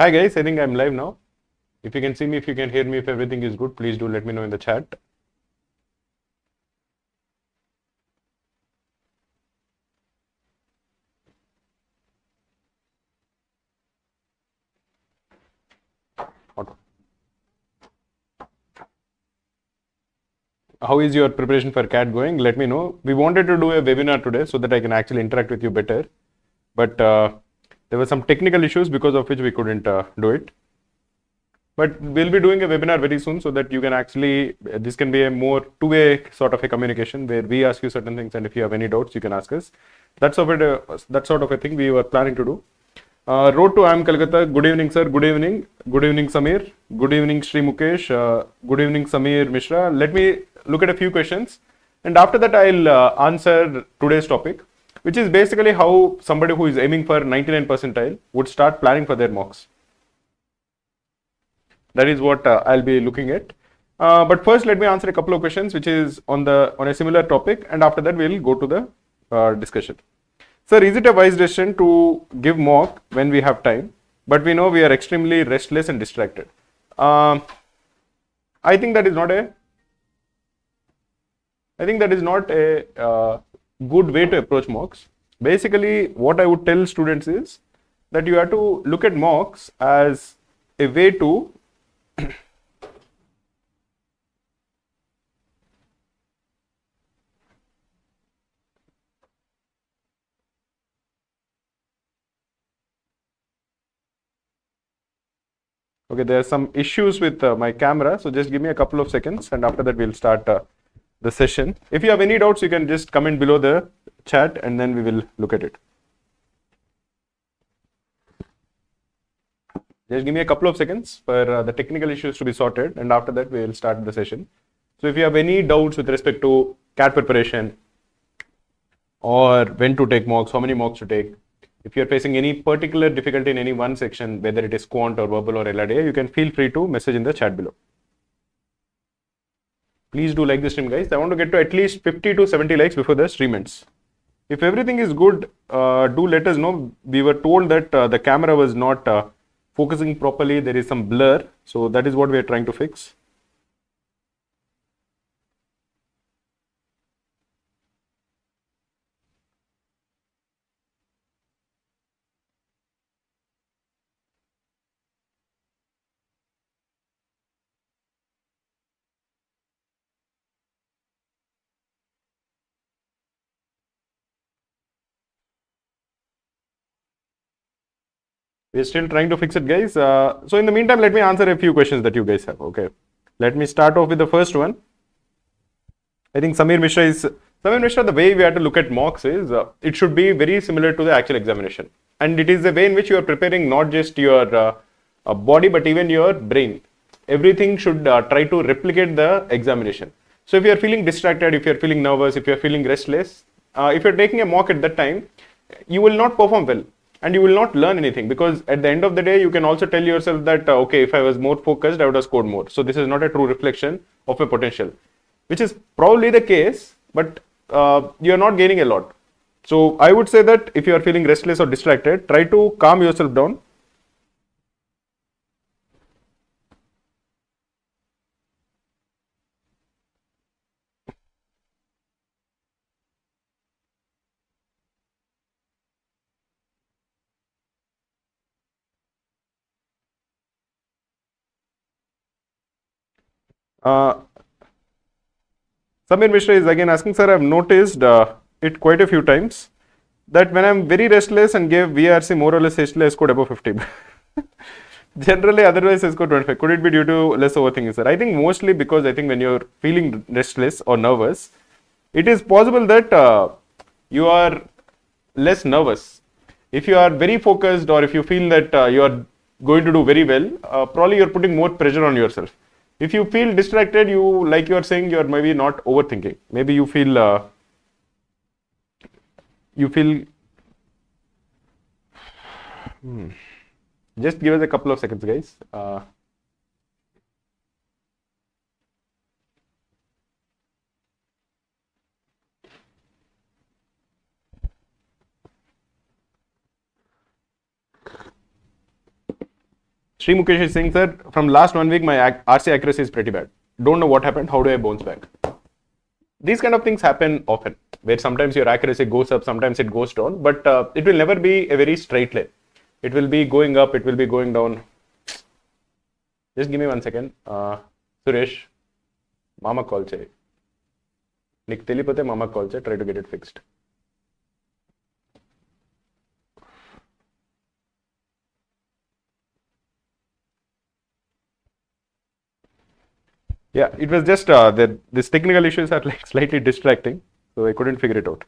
Hi guys, I think I'm live now. If you can see me, if you can hear me, if everything is good, please do let me know in the chat. Auto. How is your preparation for CAT going? Let me know. We wanted to do a webinar today so that I can actually interact with you better. But there were some technical issues because of which we couldn't do it. But we'll be doing a webinar very soon so that you can actually, this can be a more two-way sort of a communication where we ask you certain things, and if you have any doubts, you can ask us. That sort of a thing we were planning to do. Road to IIM Calcutta. Good evening, sir. Good evening. Good evening, Samir. Good evening, Sri Mukesh. Good evening, Samir Mishra. Let me look at a few questions, and after that, I'll answer today's topic, which is basically how somebody who is aiming for 99 percentile would start planning for their mocks. That is what I'll be looking at. But first, let me answer a couple of questions, which is on a similar topic, and after that, we'll go to the discussion. Sir, is it a wise decision to give mock when we have time, but we know we are extremely restless and distracted? I think that is not a. I think that is not a good way to approach mocks. Basically, what I would tell students is that you have to look at mocks as a way to Okay, there are some issues with my camera, so just give me a couple of seconds, and after that we'll start the session. If you have any doubts, you can just comment below the chat, and then we will look at it. Just give me a couple of seconds for the technical issues to be sorted, and after that we will start the session. So if you have any doubts with respect to CAT preparation, or when to take mocks, how many mocks to take, if you're facing any particular difficulty in any one section, whether it is quant or verbal or LRDA, you can feel free to message in the chat below. Please do like the stream, guys. I want to get to at least 50 to 70 likes before the stream ends. If everything is good, do let us know. We were told that the camera was not focusing properly. There is some blur. So that is what we are trying to fix. We're still trying to fix it, guys. So in the meantime, let me answer a few questions that you guys have. Okay. Let me start off with the first one. I think Samir Mishra, the way we have to look at mocks is it should be very similar to the actual examination. And it is the way in which you are preparing not just your body, but even your brain. Everything should try to replicate the examination. So if you are feeling distracted, if you are feeling nervous, if you are feeling restless, if you are taking a mock at that time, you will not perform well. And you will not learn anything, because at the end of the day, you can also tell yourself that, okay, if I was more focused, I would have scored more. So this is not a true reflection of a potential, which is probably the case, but you are not gaining a lot. So I would say that if you are feeling restless or distracted, try to calm yourself down. Uh, Samir Mishra is again asking, sir, I've noticed it quite a few times that when I'm very restless and gave VRC more or less hastily, I scored above 50. Generally, otherwise I scored 25. Could it be due to less overthinking, sir? I think mostly because I think when you're feeling restless or nervous, it is possible that you are less nervous. If you are very focused, or if you feel that you are going to do very well, probably you're putting more pressure on yourself. If you feel distracted, you, like you are saying, you are maybe not overthinking. Maybe you feel just give us a couple of seconds, guys. Sri Mukesh is saying, sir, from last 1 week, my RC accuracy is pretty bad. Don't know what happened. How do I bounce back? These kind of things happen often, where sometimes your accuracy goes up, sometimes it goes down, but it will never be a very straight line. It will be going up, it will be going down. Just give me 1 second. Suresh, Mama call chey. Nik telipothe Mama call chey. Try to get it fixed. Yeah, it was just that these technical issues are like slightly distracting, so I couldn't figure it out.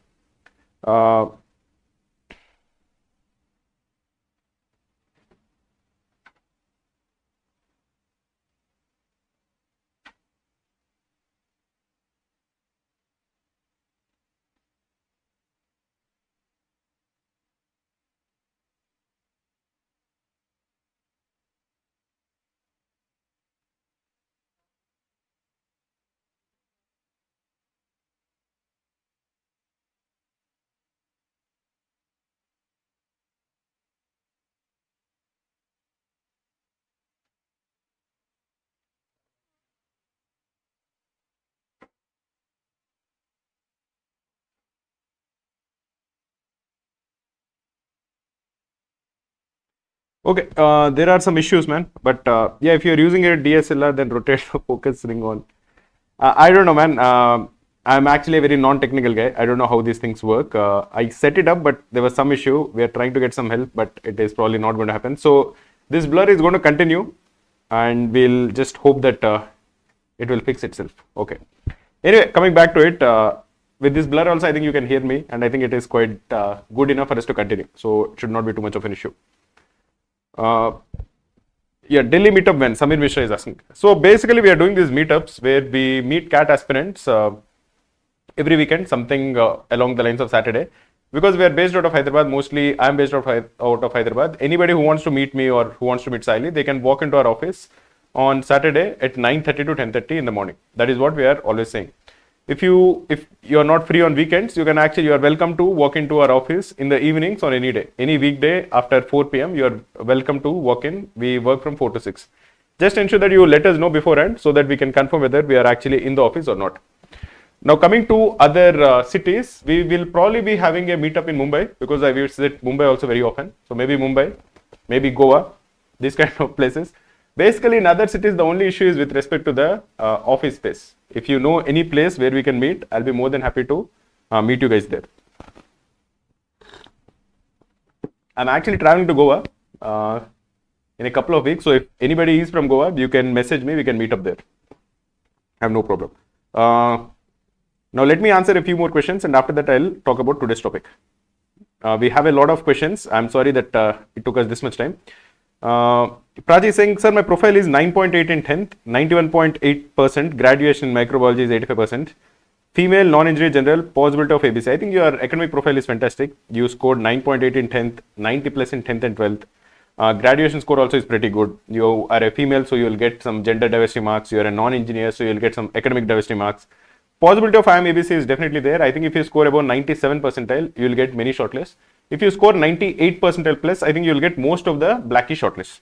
Okay, there are some issues, man. But yeah, if you're using a DSLR, then rotate the focus ring on. I don't know, man. I'm actually a very non-technical guy. I don't know how these things work. I set it up, but there was some issue. We are trying to get some help, but it is probably not going to happen. So this blur is going to continue, and we'll just hope that it will fix itself. Okay. Anyway, coming back to it, with this blur also, I think you can hear me, and I think it is quite good enough for us to continue. So it should not be too much of an issue. Yeah, Delhi meetup when? Samir Mishra is asking. So basically, we are doing these meetups where we meet CAT aspirants every weekend, something along the lines of Saturday. Because we are based out of Hyderabad, mostly I am based out of Hyderabad. Anybody who wants to meet me or who wants to meet Saili, they can walk into our office on Saturday at 9:30 to 10:30 in the morning. That is what we are always saying. If you are not free on weekends, you are welcome to walk into our office in the evenings on any day. Any weekday after 4 p.m. you are welcome to walk in. We work from 4 to 6. Just ensure that you let us know beforehand so that we can confirm whether we are actually in the office or not. Now coming to other cities, we will probably be having a meetup in Mumbai because I visit Mumbai also very often. So maybe Mumbai, maybe Goa, these kind of places. Basically, in other cities, the only issue is with respect to the office space. If you know any place where we can meet, I'll be more than happy to meet you guys there. I'm actually traveling to Goa in a couple of weeks. So if anybody is from Goa, you can message me. We can meet up there. I have no problem. Now let me answer a few more questions, and after that I'll talk about today's topic. We have a lot of questions. I'm sorry that it took us this much time. Praji is saying, sir, my profile is 9.8 in 10th, 91.8%, graduation in microbiology is 85%, female, non-engineer general, possibility of ABC. I think your academic profile is fantastic. You scored 9.8 in 10th, 90 plus in 10th and 12th. Graduation score also is pretty good. You are a female, so you will get some gender diversity marks. You are a non-engineer, so you will get some academic diversity marks. Possibility of IIM ABC is definitely there. I think if you score about 97 percentile, you will get many shortlists. If you score 98 percentile plus, I think you will get most of the Blackie shortlists.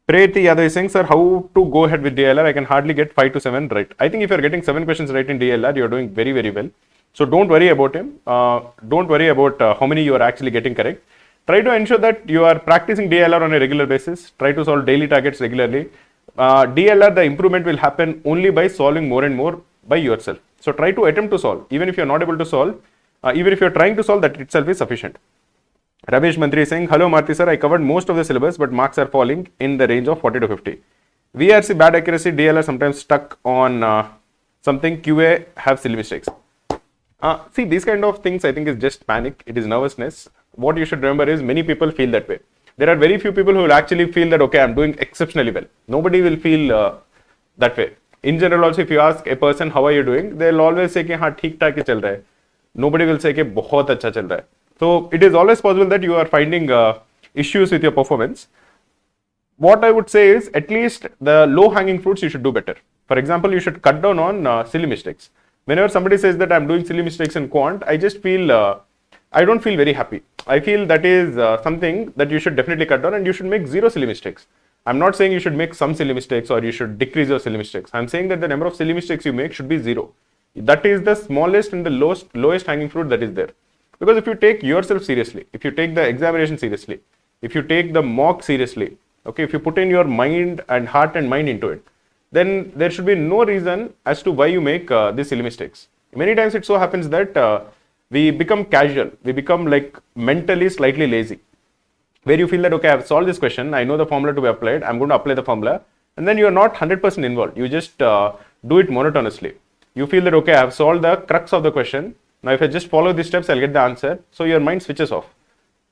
Preti Yadav is saying, sir, how to go ahead with DLR? I can hardly get 5 to 7 right. I think if you're getting 7 questions right in DLR, you're doing very, very well. So don't worry about him. Don't worry about how many you are actually getting correct. Try to ensure that you are practicing DLR on a regular basis. Try to solve daily targets regularly. DLR, the improvement will happen only by solving more and more by yourself. So try to attempt to solve. Even if you're not able to solve, even if you're trying to solve, that itself is sufficient. Ramesh Mantri is saying, hello Maruti sir, I covered most of the syllabus, but marks are falling in the range of 40 to 50. VRC bad accuracy, DLR sometimes stuck on something, QA have silly mistakes. See, these kind of things I think is just panic. It is nervousness. What you should remember is many people feel that way. There are very few people who will actually feel that, okay, I'm doing exceptionally well. Nobody will feel that way. In general also, if you ask a person, how are you doing? They'll always say, हाँ ठीक ठाक ही चल रहा है. Nobody will say, कि बहुत अच्छा चल रहा है. So it is always possible that you are finding issues with your performance. What I would say is, at least the low hanging fruits you should do better. For example, you should cut down on silly mistakes. Whenever somebody says that I'm doing silly mistakes in quant, I just feel, I don't feel very happy. I feel that is something that you should definitely cut down, and you should make 0 silly mistakes. I'm not saying you should make some silly mistakes or you should decrease your silly mistakes. I'm saying that the number of silly mistakes you make should be 0. That is the smallest and the lowest hanging fruit that is there. Because if you take yourself seriously, if you take the examination seriously, if you take the mock seriously, okay, if you put in your mind and heart and mind into it, then there should be no reason as to why you make these silly mistakes. Many times it so happens that we become casual, we become like mentally slightly lazy, where you feel that, okay, I've solved this question, I know the formula to be applied, I'm going to apply the formula, and then you are not 100% involved. You just do it monotonously. You feel that, okay, I've solved the crux of the question. Now, if I just follow these steps, I'll get the answer. So your mind switches off.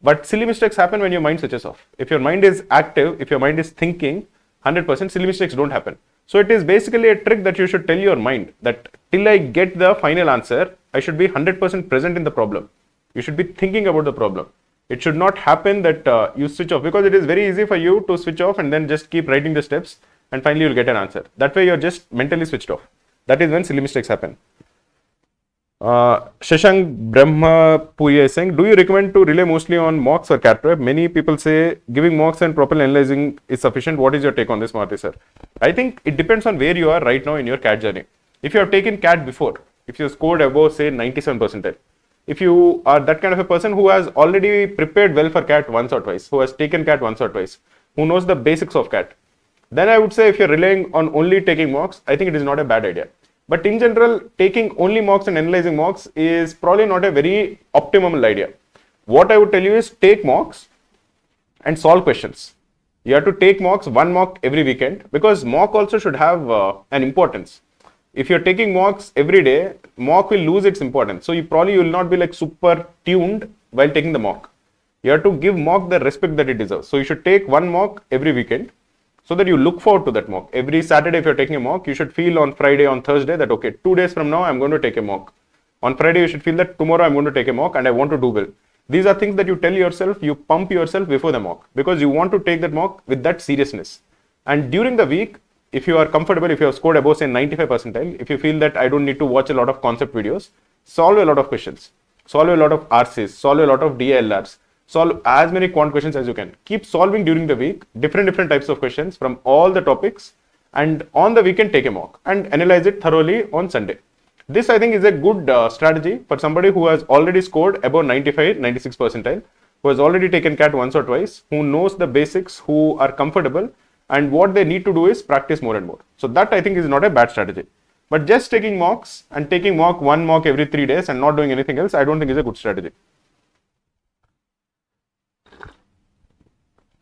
But silly mistakes happen when your mind switches off. If your mind is active, if your mind is thinking 100%, silly mistakes don't happen. So it is basically a trick that you should tell your mind that till I get the final answer, I should be 100% present in the problem. You should be thinking about the problem. It should not happen that you switch off, because it is very easy for you to switch off and then just keep writing the steps and finally you'll get an answer. That way you're just mentally switched off. That is when silly mistakes happen. Shashank Brahma Puya is saying, do you recommend to rely mostly on mocks or CAT prep? Many people say giving mocks and properly analyzing is sufficient. What is your take on this, Maruti sir? I think it depends on where you are right now in your CAT journey. If you have taken CAT before, if you scored above say 97 percentile, if you are that kind of a person who has already prepared well for CAT once or twice, who has taken CAT once or twice, who knows the basics of CAT, then I would say if you're relying on only taking mocks, I think it is not a bad idea. But in general, taking only mocks and analyzing mocks is probably not a very optimal idea. What I would tell you is take mocks and solve questions. You have to take mocks, one mock every weekend, because mock also should have an importance. If you're taking mocks every day, mock will lose its importance. So you probably will not be like super tuned while taking the mock. You have to give mock the respect that it deserves. So you should take one mock every weekend, so that you look forward to that mock. Every Saturday, if you're taking a mock, you should feel on Friday, on Thursday that, okay, 2 days from now, I'm going to take a mock. On Friday, you should feel that tomorrow I'm going to take a mock and I want to do well. These are things that you tell yourself, you pump yourself before the mock, because you want to take that mock with that seriousness. And during the week, if you are comfortable, if you have scored above say 95 percentile, if you feel that I don't need to watch a lot of concept videos, solve a lot of questions, solve a lot of RCs, solve a lot of DILRs, solve as many quant questions as you can. Keep solving during the week, different types of questions from all the topics, and on the weekend take a mock and analyze it thoroughly on Sunday. This I think is a good strategy for somebody who has already scored above 95, 96 percentile, who has already taken CAT once or twice, who knows the basics, who are comfortable, and what they need to do is practice more and more. So that I think is not a bad strategy. But just taking mocks and taking one mock every 3 days and not doing anything else, I don't think is a good strategy.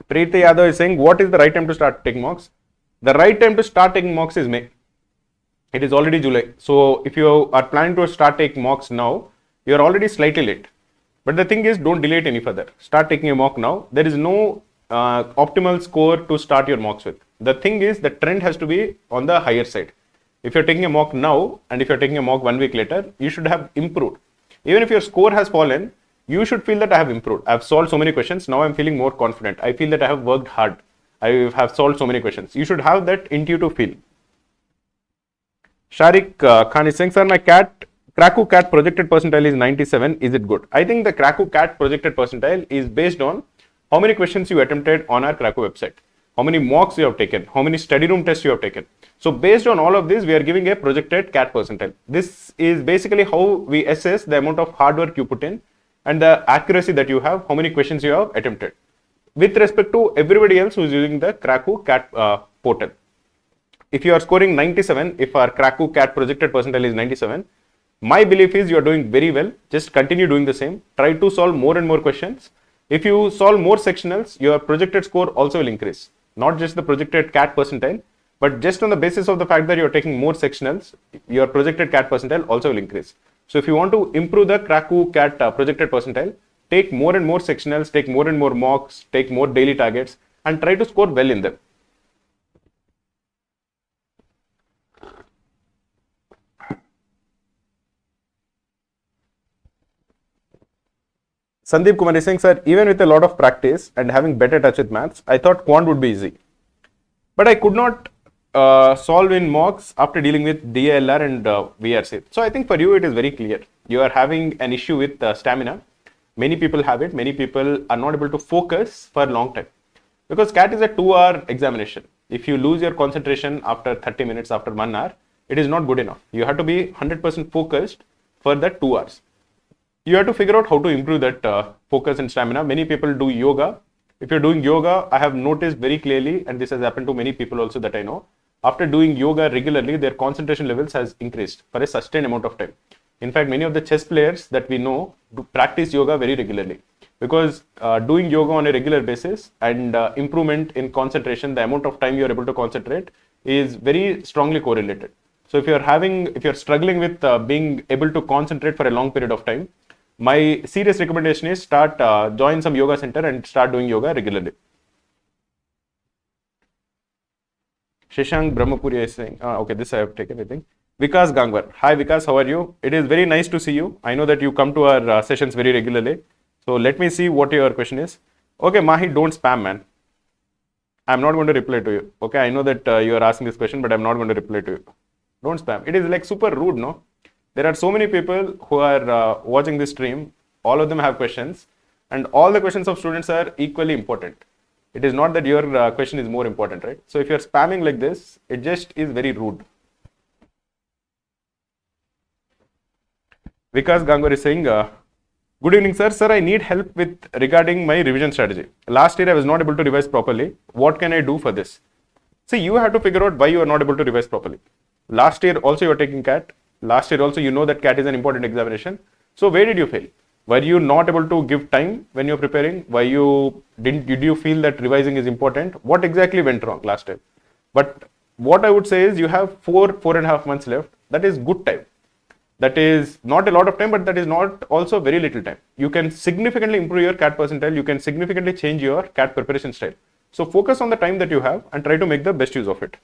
Preeti Yadav is saying, what is the right time to start taking mocks? The right time to start taking mocks is May. It is already July. So if you are planning to start taking mocks now, you are already slightly late. But the thing is, don't delay it any further. Start taking a mock now. There is no optimal score to start your mocks with. The thing is, the trend has to be on the higher side. If you're taking a mock now and if you're taking a mock 1 week later, you should have improved. Even if your score has fallen, you should feel that I have improved. I've solved so many questions. Now I'm feeling more confident. I feel that I have worked hard. I have solved so many questions. You should have that intuitive feel. Sharik Khan is saying, sir, my Krakow CAT projected percentile is 97. Is it good? I think the Krakow CAT projected percentile is based on how many questions you attempted on our Krakow website, how many mocks you have taken, how many study room tests you have taken. So based on all of this, we are giving a projected CAT percentile. This is basically how we assess the amount of hard work you put in and the accuracy that you have, how many questions you have attempted, with respect to everybody else who is using the Krakow CAT portal. If you are scoring 97, if our Krakow CAT projected percentile is 97, my belief is you are doing very well. Just continue doing the same. Try to solve more and more questions. If you solve more sectionals, your projected score also will increase. Not just the projected CAT percentile, but just on the basis of the fact that you are taking more sectionals, your projected CAT percentile also will increase. So if you want to improve the Krakow CAT projected percentile, take more and more sectionals, take more and more mocks, take more daily targets, and try to score well in them. Sandeep Kumar is saying, sir, even with a lot of practice and having better touch with maths, I thought quant would be easy. But I could not solve in mocks after dealing with DILR and VRC. So I think for you, it is very clear. You are having an issue with stamina. Many people have it. Many people are not able to focus for a long time. because CAT is a 2-hour examination. If you lose your concentration after 30 minutes, after 1 hour, it is not good enough. You have to be 100% focused for that 2 hours. You have to figure out how to improve that focus and stamina. Many people do yoga. If you're doing yoga, I have noticed very clearly, and this has happened to many people also that I know, after doing yoga regularly, their concentration levels has increased for a sustained amount of time. In fact, many of the chess players that we know do practice yoga very regularly, because doing yoga on a regular basis and improvement in concentration, the amount of time you are able to concentrate, is very strongly correlated. So if you're struggling with being able to concentrate for a long period of time, my serious recommendation is join some yoga center and start doing yoga regularly. Shashank Brahmapuri is saying, okay, this I have taken, I think. Vikas Gangwar. Hi Vikas, how are you? It is very nice to see you. I know that you come to our sessions very regularly. So let me see what your question is. Okay, Mahi, don't spam, man. I'm not going to reply to you. Okay, I know that you are asking this question, but I'm not going to reply to you. Don't spam. It is like super rude, no? There are so many people who are watching this stream. All of them have questions, and all the questions of students are equally important. It is not that your question is more important, right? So if you're spamming like this, it just is very rude. Vikas Gangwar is saying, good evening, sir. Sir, I need help with regarding my revision strategy. Last year, I was not able to revise properly. What can I do for this? See, you have to figure out why you are not able to revise properly. Last year also you are taking CAT. Last year also you know that CAT is an important examination. So where did you fail? Were you not able to give time when you're preparing? Did you feel that revising is important? What exactly went wrong last time? But what I would say is you have 4.5 months left. That is good time. That is not a lot of time, but that is not also very little time. You can significantly improve your CAT percentile. You can significantly change your CAT preparation style. So focus on the time that you have and try to make the best use of it.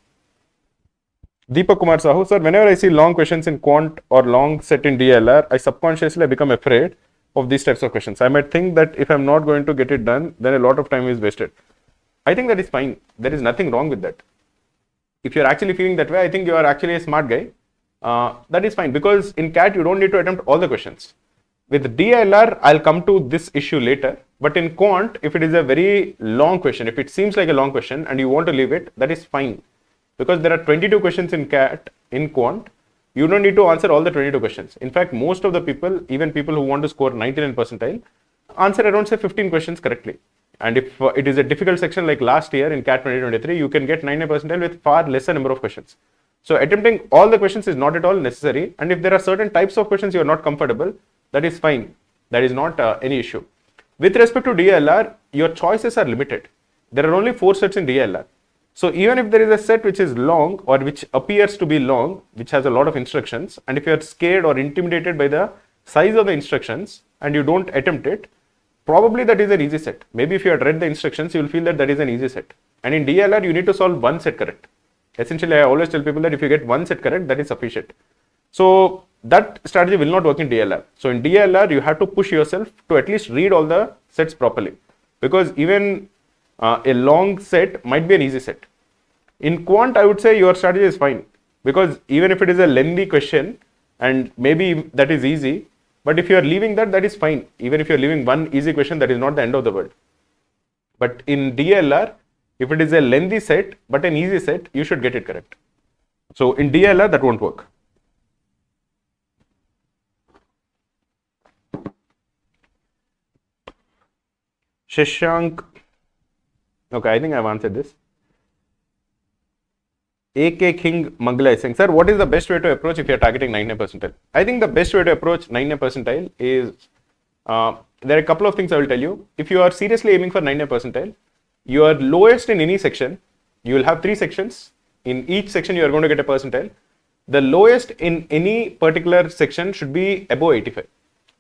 Deepak Kumar Sahu, sir, whenever I see long questions in quant or long set in DLR, I subconsciously become afraid of these types of questions. I might think that if I'm not going to get it done, then a lot of time is wasted. I think that is fine. There is nothing wrong with that. If you're actually feeling that way, I think you are actually a smart guy. That is fine, because in CAT, you don't need to attempt all the questions. With DLR, I'll come to this issue later. But in quant, if it is a very long question, if it seems like a long question and you want to leave it, that is fine. Because there are 22 questions in CAT, in quant, you don't need to answer all the 22 questions. In fact, most of the people, even people who want to score 99 percentile, answer around say 15 questions correctly. And if it is a difficult section like last year in CAT 2023, you can get 99 percentile with far lesser number of questions. So attempting all the questions is not at all necessary. And if there are certain types of questions you are not comfortable, that is fine. That is not any issue. With respect to DLR, your choices are limited. There are only 4 sets in DLR. So even if there is a set which is long or which appears to be long, which has a lot of instructions, and if you are scared or intimidated by the size of the instructions and you don't attempt it, probably that is an easy set. Maybe if you had read the instructions, you will feel that that is an easy set. And in DLR, you need to solve 1 set correct. Essentially, I always tell people that if you get 1 set correct, that is sufficient. So that strategy will not work in DLR. So in DLR, you have to push yourself to at least read all the sets properly, because even a long set might be an easy set. In quant, I would say your strategy is fine, because even if it is a lengthy question and maybe that is easy, but if you are leaving that, that is fine. Even if you are leaving 1 easy question, that is not the end of the world. But in DLR, if it is a lengthy set but an easy set, you should get it correct. So in DLR, that won't work. Shashank. Okay, I think I've answered this. AK King Mangala is saying, sir, what is the best way to approach if you're targeting 99 percentile? I think the best way to approach 99 percentile is, there are a couple of things I will tell you. If you are seriously aiming for 99 percentile, your lowest in any section, you will have 3 sections. In each section, you are going to get a percentile. The lowest in any particular section should be above 85.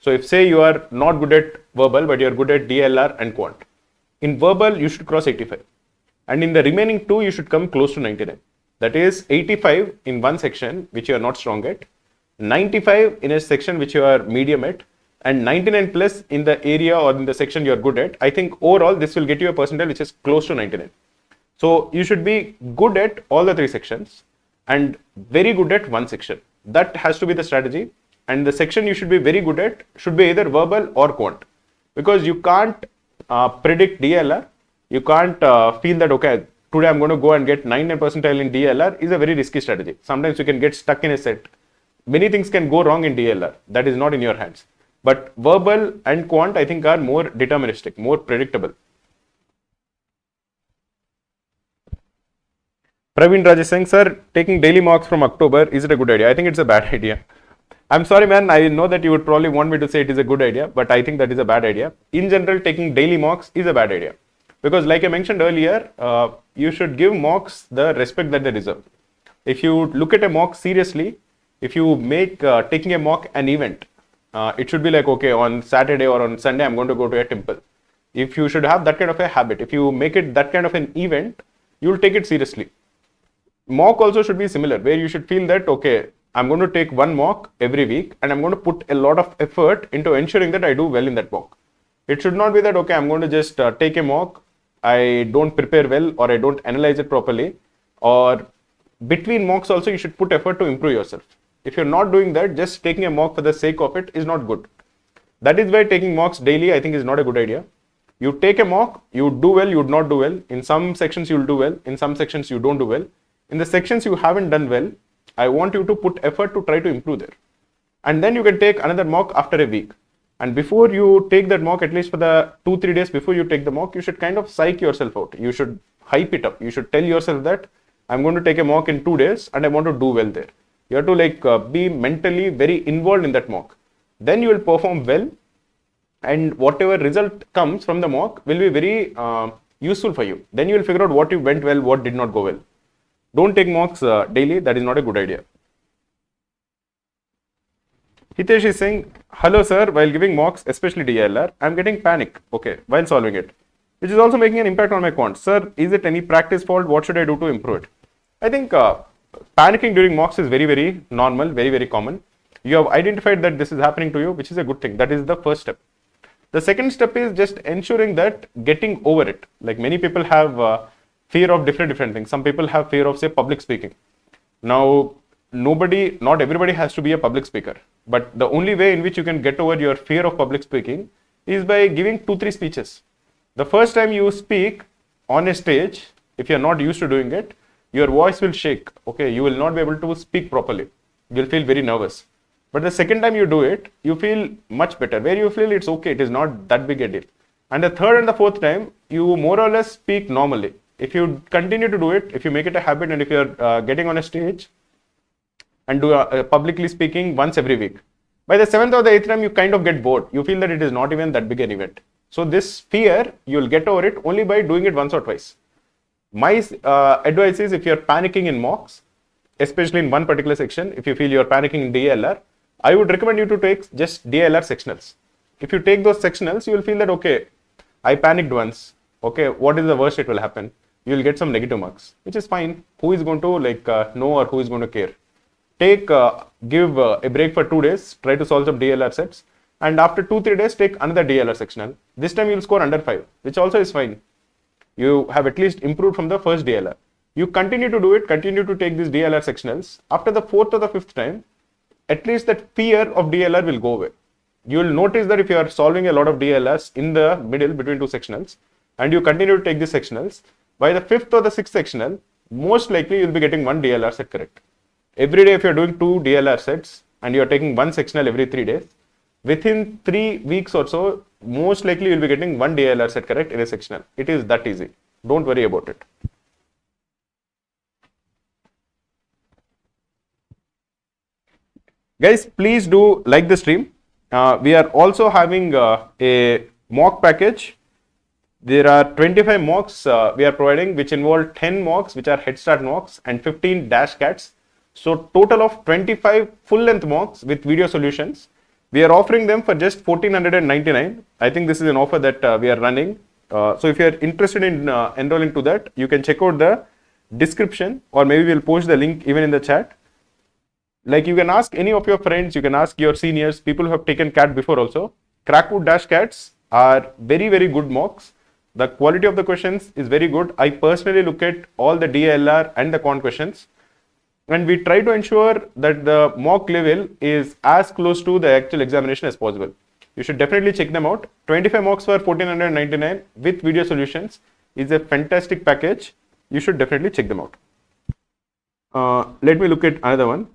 So if say you are not good at verbal, but you are good at DLR and quant. In verbal, you should cross 85. And in the remaining 2, you should come close to 99. That is 85 in one section, which you are not strong at, 95 in a section which you are medium at, and 99 plus in the area or in the section you are good at. I think overall, this will get you a percentile which is close to 99. So you should be good at all the 3 sections and very good at one section. That has to be the strategy. And the section you should be very good at should be either verbal or quant, because you can't predict DLR, You can't feel that, okay, today I'm going to go and get 99 percentile in DLR is a very risky strategy. Sometimes you can get stuck in a set. Many things can go wrong in DLR. That is not in your hands. But verbal and quant, I think, are more deterministic, more predictable. Praveen Raj is saying, sir, taking daily mocks from October, is it a good idea? I think it's a bad idea. I'm sorry, man. I know that you would probably want me to say it is a good idea, but I think that is a bad idea. In general, taking daily mocks is a bad idea. Because like I mentioned earlier, you should give mocks the respect that they deserve. If you look at a mock seriously, if you make taking a mock an event, it should be like, okay, on Saturday or on Sunday, I'm going to go to a temple. If you should have that kind of a habit, if you make it that kind of an event, you'll take it seriously. Mock also should be similar, where you should feel that, okay, I'm going to take one mock every week and I'm going to put a lot of effort into ensuring that I do well in that mock. It should not be that, okay, I'm going to just take a mock, I don't prepare well or I don't analyze it properly, or between mocks also you should put effort to improve yourself. If you're not doing that, just taking a mock for the sake of it is not good. That is why taking mocks daily, I think, is not a good idea. You take a mock, you do well, you would not do well. In some sections you'll do well, in some sections you don't do well. In the sections you haven't done well, I want you to put effort to try to improve there. And then you can take another mock after a week. And before you take that mock, at least for the 2-3 days before you take the mock, you should kind of psych yourself out. You should hype it up. You should tell yourself that I'm going to take a mock in 2 days and I want to do well there. You have to be mentally very involved in that mock. Then you will perform well, and whatever result comes from the mock will be very useful for you. Then you will figure out what you went well, what did not go well. Don't take mocks daily. That is not a good idea. Hitesh is saying, hello sir, while giving mocks, especially DLR, I'm getting panic, okay, while solving it, which is also making an impact on my quant. Sir, is it any practice fault? What should I do to improve it? I think panicking during mocks is very, very normal, very, very common. You have identified that this is happening to you, which is a good thing. That is the first step. The second step is just ensuring that getting over it. Like many people have fear of different things. Some people have fear of, say, public speaking. Now, not everybody has to be a public speaker, but the only way in which you can get over your fear of public speaking is by giving 2-3 speeches. The first time you speak on a stage, if you're not used to doing it, your voice will shake, okay, you will not be able to speak properly. You'll feel very nervous. But the second time you do it, you feel much better, where you feel it's okay, it is not that big a deal. And the third and the fourth time, you more or less speak normally. If you continue to do it, if you make it a habit, and if you're getting on a stage and do publicly speaking once every week, by the 7th or the 8th time, you kind of get bored. You feel that it is not even that big an event. So this fear, you'll get over it only by doing it once or twice. My advice is, if you're panicking in mocks, especially in one particular section, if you feel you're panicking in DLR, I would recommend you to take just DLR sectionals. If you take those sectionals, you will feel that, okay, I panicked once. Okay, what is the worst it will happen? You will get some negative marks, which is fine. Who is going to know, or who is going to care? Give a break for 2 days, try to solve some DLR sets, and after 2-3 days, take another DLR sectional. This time you will score under 5, which also is fine. You have at least improved from the first DLR. You continue to do it, continue to take these DLR sectionals. After the 4th or the 5th time, at least that fear of DLR will go away. You will notice that if you are solving a lot of DLRs in the middle between 2 sectionals, and you continue to take these sectionals, by the 5th or the 6th sectional, most likely you'll be getting 1 DLR set correct. Every day, if you're doing 2 DLR sets and you're taking 1 sectional every 3 days, within 3 weeks or so, most likely you'll be getting 1 DLR set correct in a sectional. It is that easy. Don't worry about it. Guys, please do like the stream. We are also having a mock package. There are 25 mocks we are providing, which involve 10 mocks, which are head start mocks, and 15 dash cats. So total of 25 full length mocks with video solutions. We are offering them for just 1499. I think this is an offer that we are running. So if you are interested in enrolling to that, you can check out the description, or maybe we'll post the link even in the chat. Like, you can ask any of your friends, you can ask your seniors, people who have taken CAT before also. Crackwood dash cats are very, very good mocks. The quality of the questions is very good. I personally look at all the DLR and the quant questions, and we try to ensure that the mock level is as close to the actual examination as possible. You should definitely check them out. 25 mocks for 1499 with video solutions. is a fantastic package. You should definitely check them out. Let me look at another one.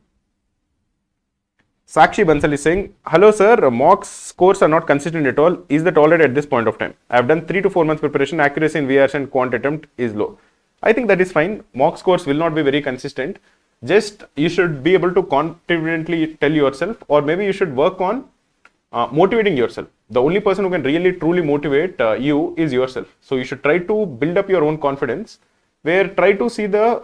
Sakshi Bansal is saying, hello sir, mock scores are not consistent at all. Is that already at this point of time? I have done 3 to 4 months preparation. Accuracy in VRs and quant attempt is low. I think that is fine. Mock scores will not be very consistent. Just you should be able to confidently tell yourself, or maybe you should work on motivating yourself. The only person who can really truly motivate you is yourself. So you should try to build up your own confidence, where try to see the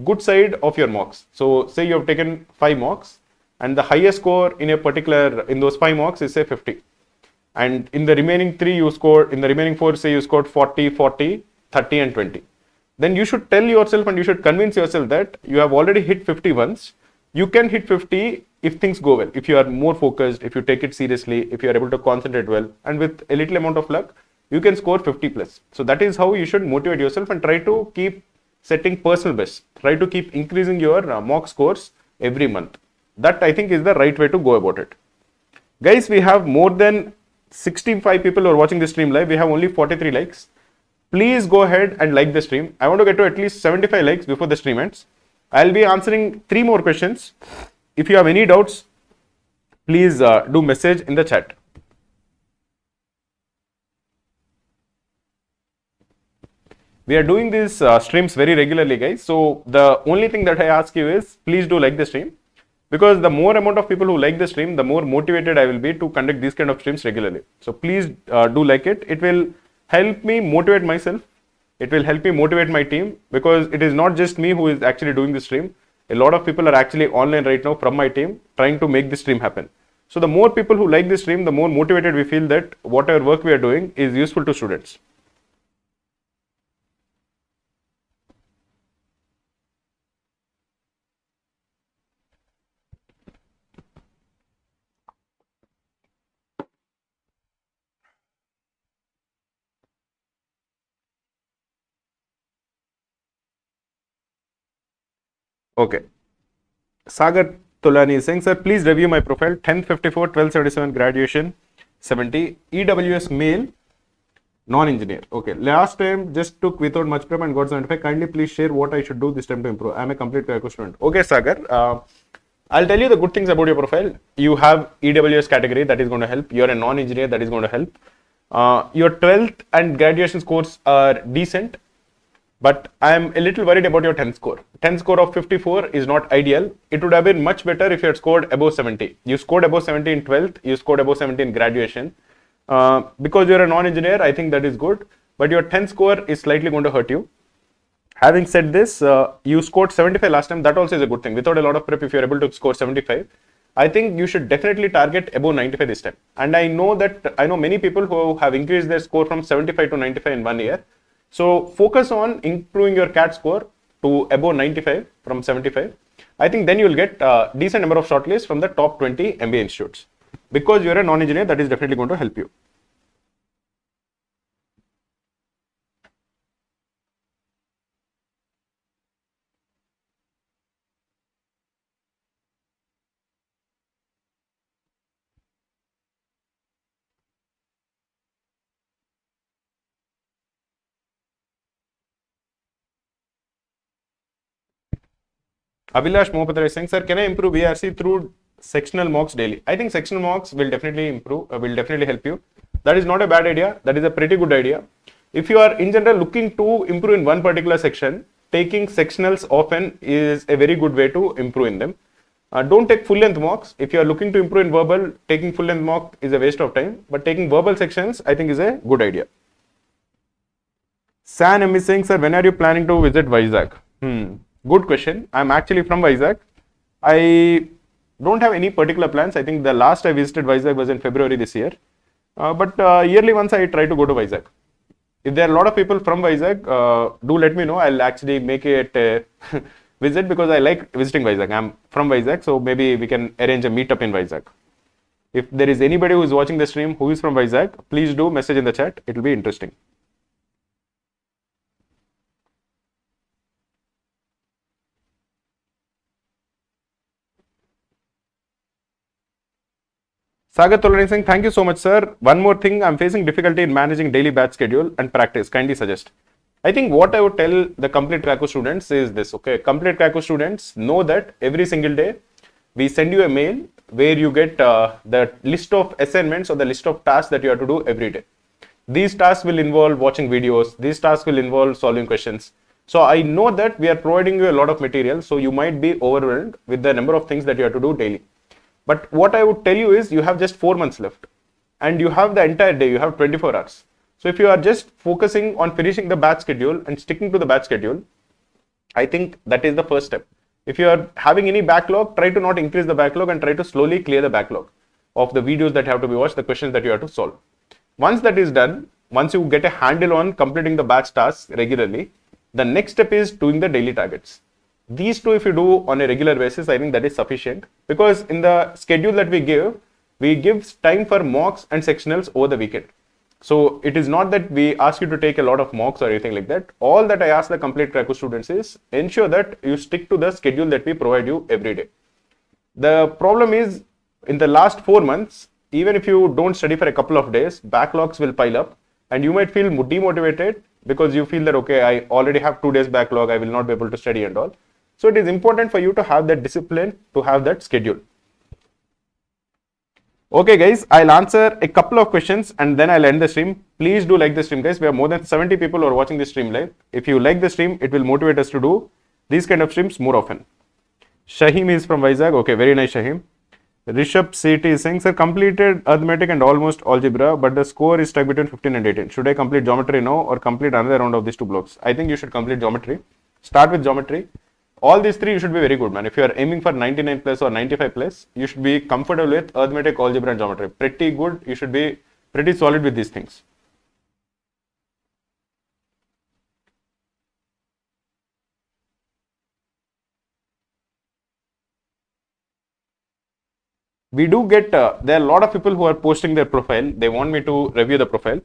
good side of your mocks. So say you have taken 5 mocks, and the highest score in a particular, in those 5 mocks is say 50. And in the remaining 3 you scored, in the remaining 4 say you scored 40, 40, 30 and 20. Then you should tell yourself and you should convince yourself that you have already hit 50 once. You can hit 50 if things go well, if you are more focused, if you take it seriously, if you are able to concentrate well, and with a little amount of luck, you can score 50 plus. So that is how you should motivate yourself and try to keep setting personal best. Try to keep increasing your mock scores every month. That I think is the right way to go about it. Guys, we have more than 65 people who are watching this stream live. We have only 43 likes. Please go ahead and like the stream. I want to get to at least 75 likes before the stream ends. I'll be answering 3 more questions. If you have any doubts, please do message in the chat. We are doing these streams very regularly, guys. So the only thing that I ask you is, please do like the stream. Because the more amount of people who like the stream, the more motivated I will be to conduct these kind of streams regularly. So please do like it. It will help me motivate myself. It will help me motivate my team, because it is not just me who is actually doing the stream. A lot of people are actually online right now from my team trying to make this stream happen. So the more people who like this stream, the more motivated we feel that whatever work we are doing is useful to students. Okay. Sagar Tulani is saying, sir, please review my profile. 1054, 1277 graduation, 70, EWS male, non-engineer. Okay. Last time just took without much prep and got 75. Kindly please share what I should do this time to improve. I am a complete Kaiko student. Okay, Sagar. I'll tell you the good things about your profile. You have EWS category, that is going to help. You're a non-engineer, that is going to help. Your 12th and graduation scores are decent. But I am a little worried about your 10th score. 10th score of 54 is not ideal. It would have been much better if you had scored above 70. You scored above 70 in 12th, you scored above 70 in graduation. Because you're a non-engineer, I think that is good. But your 10th score is slightly going to hurt you. Having said this, you scored 75 last time. That also is a good thing. Without a lot of prep, if you're able to score 75, I think you should definitely target above 95 this time. And I know many people who have increased their score from 75 to 95 in 1 year. So focus on improving your CAT score to above 95 from 75. I think then you'll get a decent number of shortlists from the top 20 MBA institutes. Because you're a non-engineer, that is definitely going to help you. Abhilash Mohapatra is saying, sir, can I improve VRC through sectional mocks daily? I think sectional mocks will definitely improve, will definitely help you. That is not a bad idea. That is a pretty good idea. If you are in general looking to improve in one particular section, taking sectionals often is a very good way to improve in them. Don't take full length mocks. If you are looking to improve in verbal, taking full length mock is a waste of time. But taking verbal sections, I think, is a good idea. San M is saying, sir, when are you planning to visit Vizag? Good question. I'm actually from Vizag. I don't have any particular plans. I think the last I visited Vizag was in February this year. But yearly once I try to go to Vizag. If there are a lot of people from Vizag, do let me know. I'll actually make it a visit because I like visiting Vizag. I'm from Vizag, so maybe we can arrange a meetup in Vizag. If there is anybody who is watching the stream who is from Vizag, please do message in the chat. It will be interesting. Sagar Tolani Singh, thank you so much, sir. One more thing, I'm facing difficulty in managing daily batch schedule and practice. Kindly suggest. I think what I would tell the complete Krakow students is this, okay? Complete Krakow students know that every single day we send you a mail where you get the list of assignments or the list of tasks that you have to do every day. These tasks will involve watching videos. These tasks will involve solving questions. So I know that we are providing you a lot of material. So you might be overwhelmed with the number of things that you have to do daily. But what I would tell you is you have just 4 months left and you have the entire day, you have 24 hours. So if you are just focusing on finishing the batch schedule and sticking to the batch schedule, I think that is the first step. If you are having any backlog, try to not increase the backlog and try to slowly clear the backlog of the videos that have to be watched, the questions that you have to solve. Once that is done, once you get a handle on completing the batch tasks regularly, the next step is doing the daily targets. These two, if you do on a regular basis, I think that is sufficient, because in the schedule that we give time for mocks and sectionals over the weekend. So it is not that we ask you to take a lot of mocks or anything like that. All that I ask the complete Krakow students is ensure that you stick to the schedule that we provide you every day. The problem is in the last 4 months, even if you don't study for a couple of days, backlogs will pile up and you might feel demotivated because you feel that, okay, I already have 2 days backlog, I will not be able to study and all. So it is important for you to have that discipline, to have that schedule. Okay guys, I'll answer a couple of questions and then I'll end the stream. Please do like the stream, guys. We have more than 70 people who are watching this stream live. If you like the stream, it will motivate us to do these kind of streams more often. Shahim is from Vizag. Okay, very nice, Shahim. Rishabh CT is saying, sir, completed arithmetic and almost algebra, but the score is stuck between 15 and 18. Should I complete geometry now or complete another round of these 2 blocks? I think you should complete geometry. Start with geometry. All these 3 you should be very good, man. If you are aiming for 99 plus or 95 plus, you should be comfortable with arithmetic, algebra and geometry. Pretty good. You should be pretty solid with these things. We do get, there are a lot of people who are posting their profile. They want me to review the profile.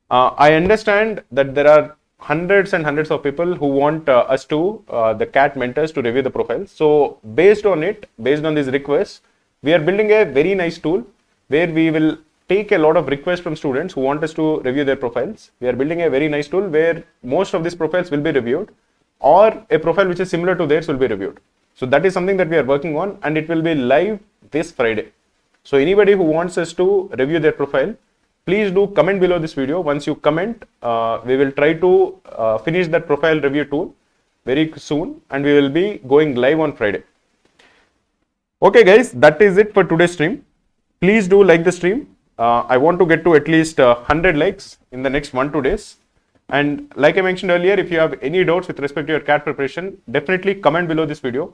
I understand that there are hundreds and hundreds of people who want us to, the CAT mentors, to review the profile. So based on it, based on these requests, we are building a very nice tool where we will take a lot of requests from students who want us to review their profiles. We are building a very nice tool where most of these profiles will be reviewed, or a profile which is similar to theirs will be reviewed. So that is something that we are working on and it will be live this Friday. So anybody who wants us to review their profile, please do comment below this video. Once you comment, we will try to finish that profile review tool very soon and we will be going live on Friday. Okay guys, that is it for today's stream. Please do like the stream. I want to get to at least 100 likes in the next 1-2 days. And like I mentioned earlier, if you have any doubts with respect to your CAT preparation, definitely comment below this video.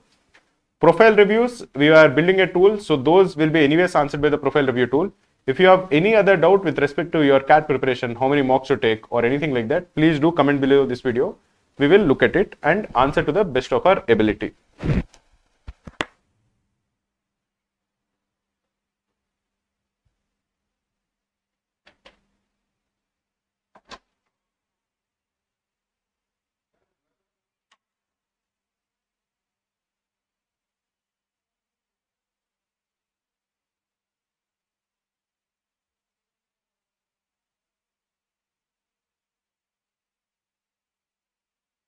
Profile reviews, we are building a tool, so those will be anyways answered by the profile review tool. If you have any other doubt with respect to your CAT preparation, how many mocks to take or anything like that, please do comment below this video. We will look at it and answer to the best of our ability.